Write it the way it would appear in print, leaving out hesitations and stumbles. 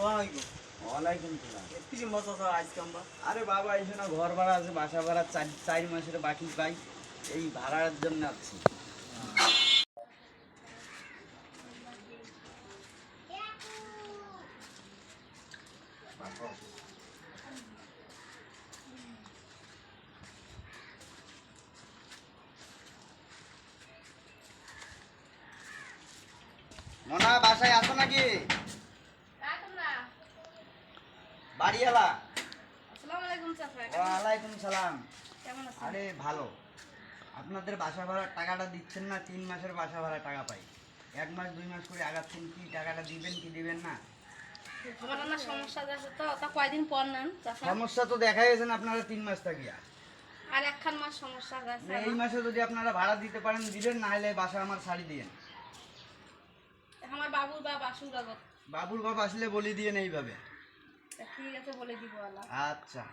আসসালামাইকুম। ওয়ালাইকুম সালাম। কিছু মতো তো আজকে আমরা আরে বাবা এসে না ঘর ভাড়া আছে, বাসা ভাড়া 4 মাসের বাকি পাই, এই ভাড়ার জন্য আছি। মনা বাসায় আসো নাকি? বাড়িওয়ালা। আসসালামু আলাইকুম চাচা। ওয়ালাইকুম সালাম। কেমন আছেন? আরে ভালো। আপনাদের বাসা ভাড়ার টাকাটা দিচ্ছেন না? 3 মাসের বাসা ভাড়া টাকা পাই। 1 মাস 2 মাস করে আগাচ্ছেন, কি টাকাটা দিবেন কি দিবেন না? আমার না সমস্যা আছে তো, তা কয়দিন পর নেন চাচা? সমস্যা তো দেখাই গেছেন আপনারা 3 মাস থাকিয়া। আর একখান মাস সমস্যা আছে। এই মাসে যদি আপনারা ভাড়া দিতে পারেন দিবেন, না হলে বাসা আমার ছাড়ি দিয়েন। আমার বাবুর বা বাসুর কাগজ। বাবুর বাবা আসলে বলি দিয়ে এইভাবে। ঠিক আছে বলে দিব আল্লাহ। আচ্ছা।